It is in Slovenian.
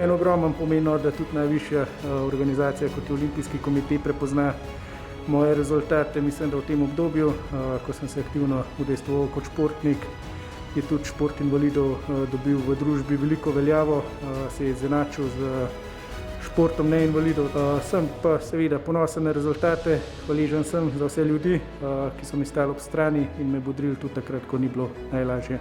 en ogromen pomen, da tudi najvišja organizacija kot je Olimpijski komitej prepozna moje rezultate. Mislim, da v tem obdobju, ko sem se aktivno udejstvoval kot športnik, je tudi šport invalidov dobil v družbi veliko veljavo, se je izenačil z športom neinvalidov. Sem pa seveda ponosen na rezultate, hvaležen sem za vse ljudi, ki so mi stali ob strani in me bodrili tudi takrat, ko ni bilo najlažje.